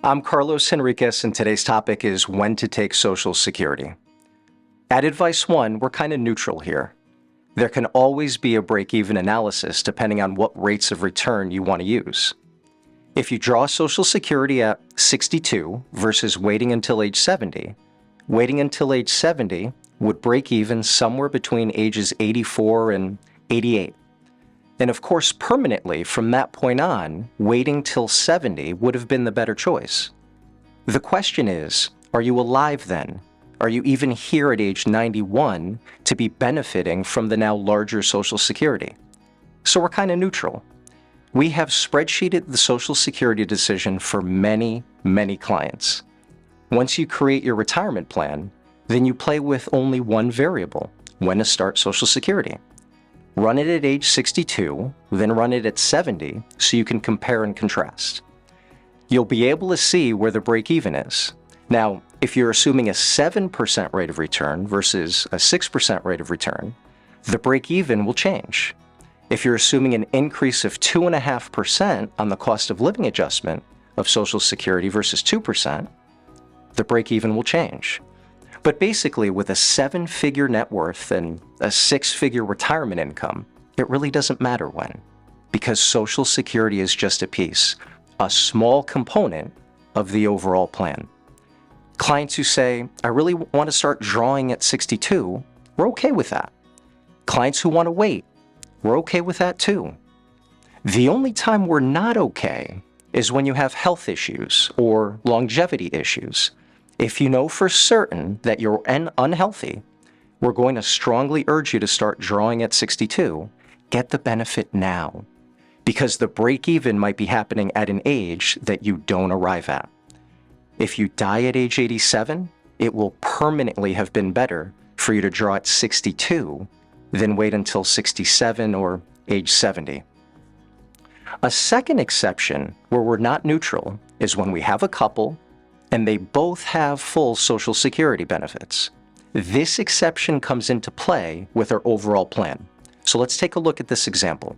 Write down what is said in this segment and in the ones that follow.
I'm Carlos Henriquez, and today's topic is when to take Social Security. At AdviceOne, we're kind of neutral here. There can always be a break-even analysis depending on what rates of return you want to use. If you draw Social Security at 62 versus waiting until age 70, waiting until age 70 would break even somewhere between ages 84 and 88. And of course, permanently, from that point on, waiting till 70 would have been the better choice. The question is, are you alive then? Are you even here at age 91 to be benefiting from the now larger Social Security? So we're kind of neutral. We have spreadsheeted the Social Security decision for many, many clients. Once you create your retirement plan, then you play with only one variable, when to start Social Security. Run it at age 62, then run it at 70 so you can compare and contrast. You'll be able to see where the break-even is. Now, if you're assuming a 7% rate of return versus a 6% rate of return, the break-even will change. If you're assuming an increase of 2.5% on the cost of living adjustment of Social Security versus 2%, the break-even will change. But basically, with a 7-figure net worth and a 6-figure retirement income, it really doesn't matter when, because Social Security is just a piece, a small component of the overall plan. Clients who say, I really want to start drawing at 62, we're okay with that. Clients who want to wait, we're okay with that too. The only time we're not okay is when you have health issues or longevity issues. If you know for certain that you're unhealthy, we're going to strongly urge you to start drawing at 62. Get the benefit now, because the break-even might be happening at an age that you don't arrive at. If you die at age 87, it will permanently have been better for you to draw at 62 than wait until 67 or age 70. A second exception where we're not neutral is when we have a couple and they both have full Social Security benefits. This exception comes into play with our overall plan. So let's take a look at this example.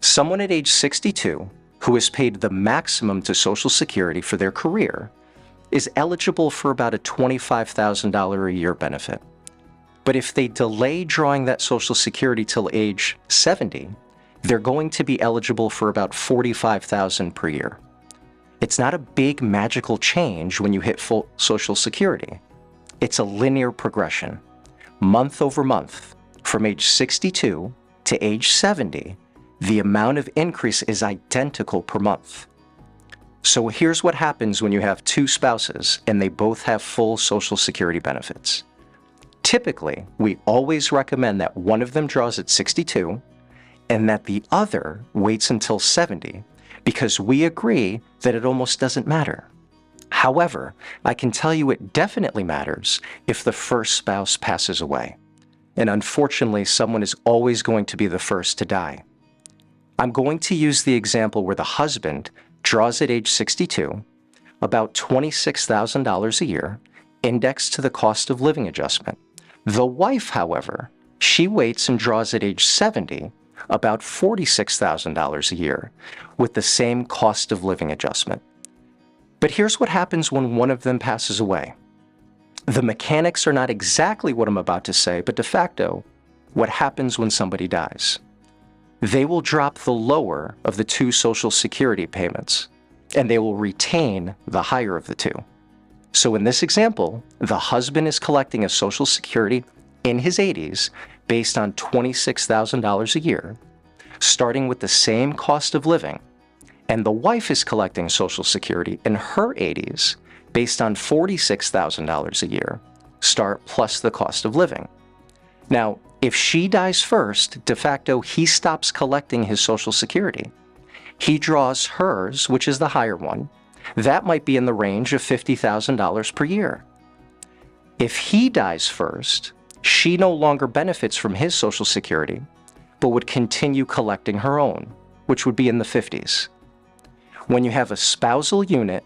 Someone at age 62 who has paid the maximum to Social Security for their career is eligible for about a $25,000 a year benefit. But if they delay drawing that Social Security till age 70, they're going to be eligible for about $45,000 per year. It's not a big magical change when you hit full Social Security. It's a linear progression, month over month. From age 62 to age 70, the amount of increase is identical per month. So here's what happens when you have two spouses and they both have full Social Security benefits. Typically, we always recommend that one of them draws at 62 and that the other waits until 70, because we agree that it almost doesn't matter. However, I can tell you it definitely matters if the first spouse passes away. And unfortunately, someone is always going to be the first to die. I'm going to use the example where the husband draws at age 62, about $26,000 a year, indexed to the cost of living adjustment. The wife, however, she waits and draws at age 70, about $46,000 a year, with the same cost of living adjustment. But here's what happens when one of them passes away. The mechanics are not exactly what I'm about to say, but de facto, what happens when somebody dies. They will drop the lower of the two Social Security payments, and they will retain the higher of the two. So in this example, the husband is collecting a Social Security in his 80s based on $26,000 a year, starting with the same cost of living, and the wife is collecting Social Security in her 80s based on $46,000 a year, start plus the cost of living. Now, if she dies first, de facto, he stops collecting his Social Security. He draws hers, which is the higher one. That might be in the range of $50,000 per year. If he dies first, she no longer benefits from his Social Security, but would continue collecting her own, which would be in the 50s. When you have a spousal unit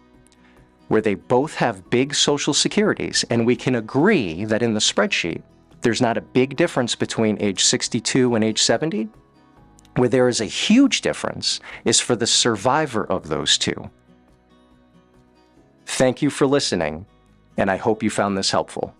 where they both have big Social Securities, and we can agree that in the spreadsheet, there's not a big difference between age 62 and age 70, where there is a huge difference is for the survivor of those two. Thank you for listening, and I hope you found this helpful.